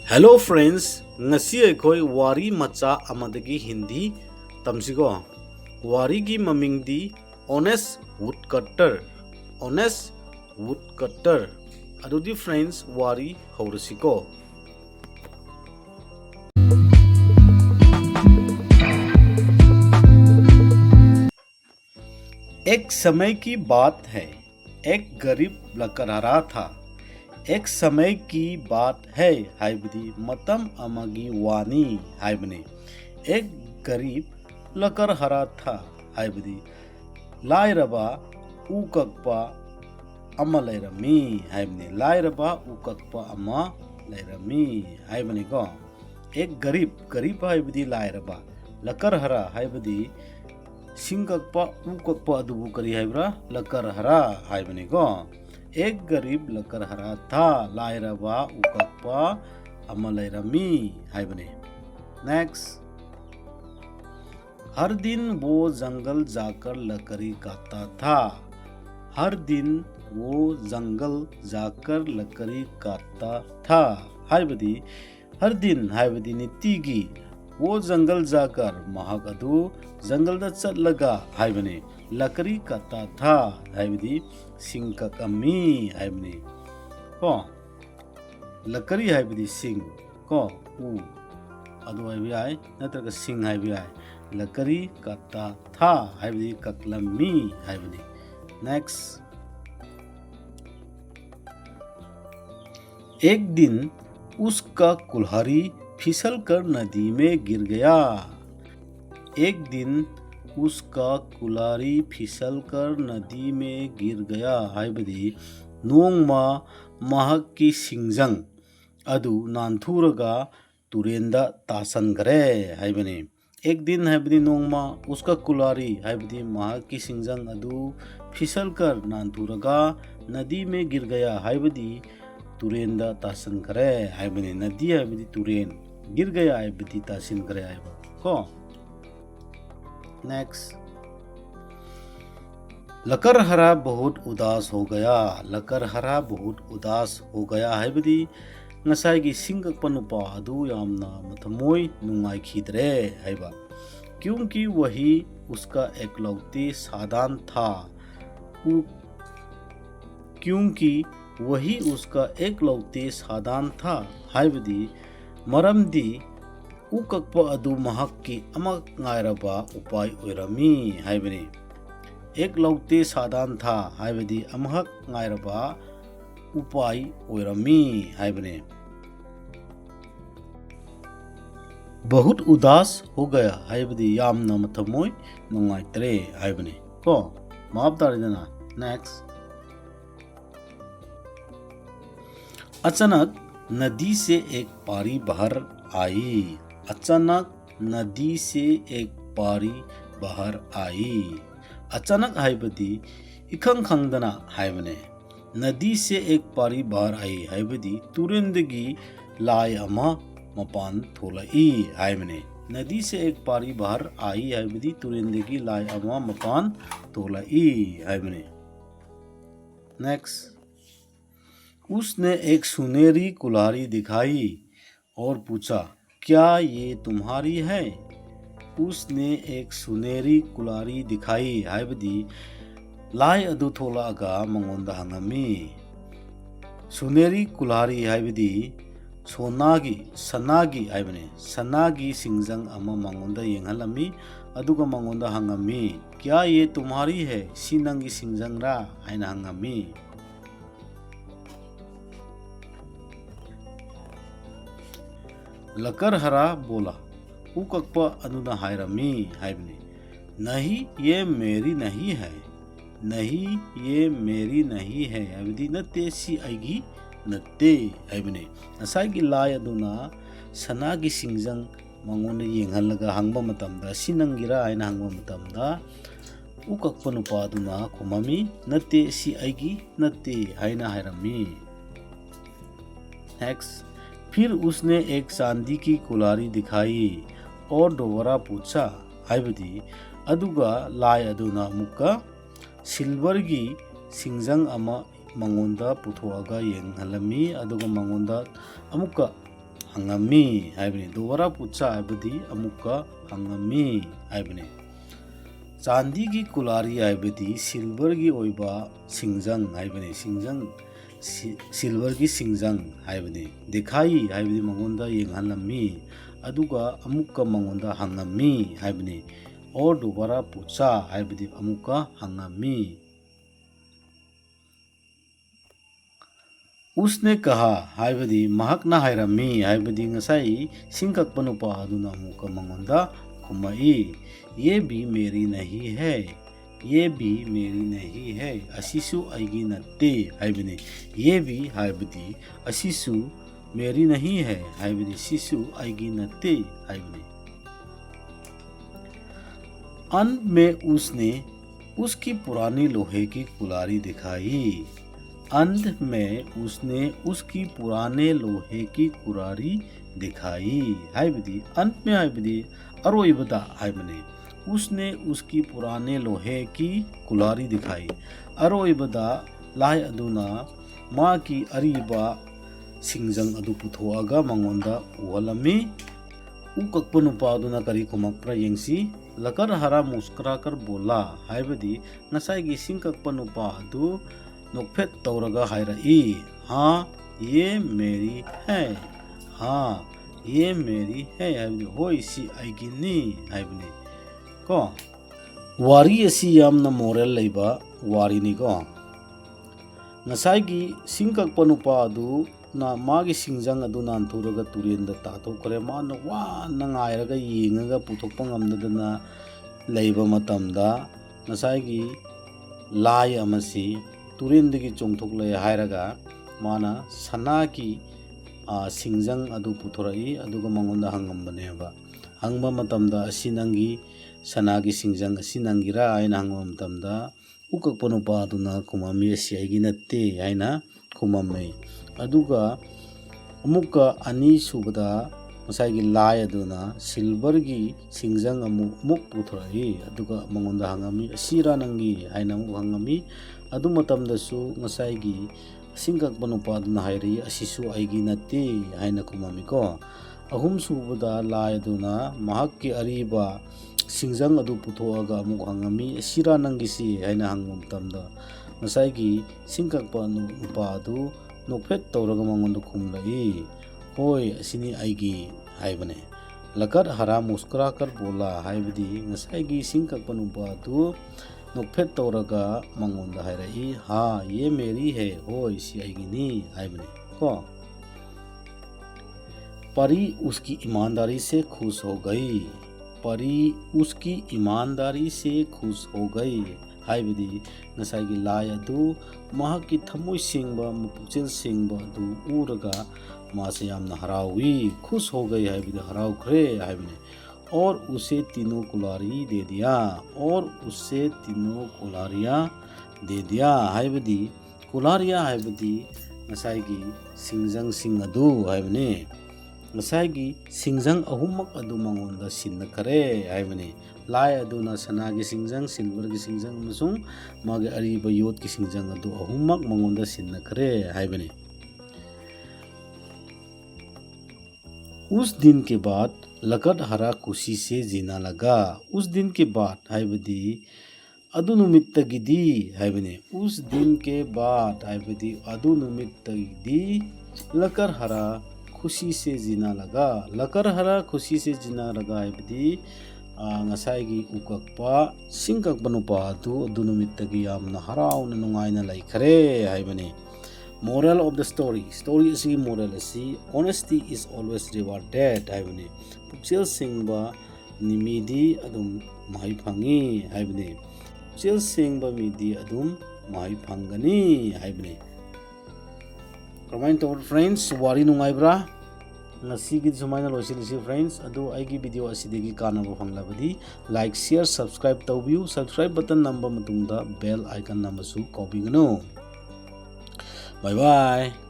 Hello friends ngasi अखोई वारी मचा अमदगी हिंदी तमसिगो वारी की ममिंगदी ऑनेस्ट वुडकटर अदुदी फ्रेंड्स वारी हौरसिको। एक समय की बात है, एक गरीब लकड़हारा था। एक समय की बात है हाइबदी मतम अमगी वानी हाइबने। एक गरीब लकड़हारा था हाइबदी लाइरबा उककपा अमा लैरमी हाइबने। लाइरबा उककपा अमा लैरमी हाइबने को। एक गरीब हाइबदी लाइरबा लकड़हारा हाइबदी सिंककपा उककपा अदुबु करी हाइब्रा लकड़हारा हाइबने को। एक गरीब लकड़हारा था लाइरबा उककपा अमा लैरमी हाइबने। नेक्स्ट, हर दिन वो जंगल जाकर लकड़ी काटता था। हर दिन वो जंगल जाकर लकड़ी काटता था हाइबदी हर दिन हाइबदी नित्तिगी वो जंगल जाकर महक अदु जंगल दा चलगा हाइबने लकड़ी काटता था हाइबदी सिंकक अमी हाइबने को। लकड़ी हाइबदी सिंग को उ अदु हाइबी आय नत्रगा सिंग हाइबी आय लकड़ी काटता था हाइबदी ककलमी हाइबने। नेक्स्ट, एक दिन उसका कुल्हाड़ी फिसल कर नदी में गिर गया। एक दिन उसका कुल्हाड़ी फिसल कर नदी में गिर गया हाइबदी नोंगमा महक की सिंजंग अदु नानथुरगा तुरेंदा तासनग्रे हाइबने। एक दिन हाइबदी नोंगमा उसका कुल्हाड़ी हाइबदी महक की सिंजंग अदु फिसल कर नानथुरगा नदी में गिर गया हाइबदी तुरेंदा तासनग्रे हाइबने। नदी हाइबदी तुरेन गिर गया हाइबदी तासनग्रे हाइबा को। नेक्स्ट, लकड़हारा बहुत उदास हो गया। लकड़हारा बहुत उदास हो गया हाइबदी ngसाई सिंगकपा नुपा अदु यामना मथमोय नुंगाइखिद्रे हाइबा। क्योंकि वही उसका एकलौती साधन था। क्योंकि वही उसका एकलौती साधन था हाइबदी मरमदी उककपा अदु महक्की अमक ngairaba उपाय ओइरमी हाइबने। एकलौती साधन था हाइबदी अमहक ngairaba उपाय ओइरमी हाइबने। बहुत उदास हो गया हाइबदी यामना मथमोय नुंगाइत्रे हाइबने को माफ तारेदना। नेक्स्ट, अचानक नदी से एक पारी बाहर आई। अचानक नदी से एक पारी बाहर आई। अचानक हाइबदी इखंग खंगदना हाइबने। नदी से एक पारी बाहर आई हाइबदी तुरेंदगी लाई अमा मपान थोलाई हाइबने। नदी से एक पारी बाहर आई हाइबदी तुरेंदगी लाई अमा मपान थोलाई हाइबने। नेक्स्ट, उसने एक सुनहरी कुल्हाड़ी दिखाई और पूछा, क्या ये तुम्हारी है? उसने एक सुनहरी कुल्हाड़ी दिखाई हाइबदी लाई अदु थोलागा मंगोंदा हंगमी। सुनहरी कुल्हाड़ी हाइबदी सनागी हाइबने सनागी सिंजंग अमा मंगोंदा येंगहलमी अदुगा मंगोंदा हंगमी क्या ये तुम्हारी है सी नंगी सिंजंग रा हाइना हंगमी। लकड़हारा बोला उककपा अदुना हाइरमी हाइबने नहीं ये मेरी नहीं है। नहीं ये मेरी नहीं है हाइबदी नत्ते सी आइगी नत्ते हाइबने। ngसाई लाई अदुना सनागी सिंजंग मंगोंदा येंगहलगा हंगबा मतमदा सी नंगिरा हाइना हंगबा मतमदा उककपा नुपा अदुना खुमामी नत्ते सी आइगी नत्ते हाइना हाइरमी। नेक्स्ट, फिर उसने एक चांदी की कुल्हाड़ी दिखाई और दोबारा पूछा हाइबदी अदुगा लाई अदुना मुक्का सिल्वर की सिंजंग अमा मंगोंदा पुथोआगा येंगहलमी अदुगा मंगोंदा अमुक्का hangami haibani dobara pucha haibadi amuka hangami haibani chandi gi kulari haibadi silver gi oiba singjang haibani silver gi singjang haibani dekhai haibadi mangonda yenghanlami aduga amuka mangonda hangami haibani और दोबारा पूछा हाइबदी अमुका हंगामी उसने कहा हाइबदी महकना हाइरमी हाइबदी ngасai सिंककप नुपा अदुना अमुका मंगोंदा खुमाई ये भी मेरी नहीं है ये भी मेरी नहीं है असिसु आइगी नत्ते हाइबनी ये भी हाइबदी असिसु मेरी नहीं है हाइबदी सिसु आइगी नत्ते हाइबनी अंत में उसने उसकी पुरानी लोहे की कुल्हाड़ी दिखाई अंत में उसने उसकी पुराने लोहे की कुल्हाड़ी दिखाई हाइबदी अंत में हाइबदी अरोइबदा हाइबने उसने उसकी पुराने लोहे की कुल्हाड़ी दिखाई अरोइबदा लाई अदुना माँ की अरीबा सिंजंग अदु पुथोआगा मंगोंदा उहलमी उकक्प नुपा अदुना करी खुमक्प्रा यंगसी लकर हरा मुस्कुरा कर बोला हाइबदी नसाइगी सिंकक्प नुपा अदु नोकफेट तौरगा हाइरई हाँ ये मेरी है हाँ ये मेरी है हाइबदी होय सी आइगिनी हाइबनी को वारी असी यामना मोरल लैबा वारीनी को नसाइगी सिंकक्प नुपा अदु ना मागी सिंजंग अदु नानथुरगा तुरेंदा ताथोकरे मान वाना ngairaga yingaga puthokpa ngamdadana leiba matamda ngasai lai amasi turindagi chongthoklai hairaga mana sana ki singjang adu puthorai aduga mangonda hangambaneba hangba matamda asinangi sana ki singjang asinangira aina hangba matamda ukakpa nupa aduna kumami asi aigi natte aina kumamai aduga amuka ani subada masai lai aduna silver gi singjang amuk puthorai aduga mangonda hangami asira nangi aina mu hangami adu matamda su ngasai gi singkak panupa aduna hairi asisu aigi natte aina kumami ko ahum subada lai aduna mahak ki ariba singjang adu puthoaga amuk hangami asira nangi si aina hangum tamda ngasai gi singkak panupa adu नोफेट तौरगा मंगोंद खुमलाई होय असिनी आइगी हाइबने लकर हरा मुस्कुरा कर बोला हाइबदी ngसाइगी सिंकक पनुपा दु नोफेट तौरगा मंगोंद हाइरई हाँ ये मेरी है होय सी आइगिनी हाइबने को परी उसकी ईमानदारी से खुश हो गई परी उसकी ईमानदारी से खुश हो गई हाइबदी ngसाइगी लाई अदु महकी थमोय सिंगबा मुपुचेल सिंगबा अदु उरगा मासे यामना हरावी खुश हो गई हाइबदी हरावख्रे हाइबने और उसे तीनों कुल्हाड़ी दे दिया और उसे तीनों कुल्हाड़ियां दे दिया हाइबदी कुल्हाड़ियां हाइबदी ngसाइगी सिंजंग सिंग अदु हाइबने ngसाइगी सिंजंग अहुमक अदु मंगोंदा सिन्नखरे हाइबने lai aduna sana gi singjang silver gi singjang masung mage ariba yot gi singjang adu ahumak mangonda sinna khare haibane उस दिन के बाद लकड़ हरा खुशी से जीना लगा उस दिन के बाद हाइबदी अदु नुमित्तगिदी हाइबने उस दिन के बाद हाइबदी अदु नुमित्तगिदी लकड़ हरा खुशी से जीना लगा लकड़ हरा खुशी से जीना लगा हाइबदी ngसाइगी ukakpa singkakpa nupa adu numittagi yamna harauna nungaina laikhare haibani moral of the story asi moral asi honesty is always rewarded haibani pukchel singba nimidi adum mai phangi haibani pukchel singba midi adum mai phangani haibani comment our friends wari nungaibra ngasi sumaina losilisi friends adu aigi video asidegi kanabo fanglabadi like share subscribe tawbiu subscribe button number matungda bell icon number su copy gano bye bye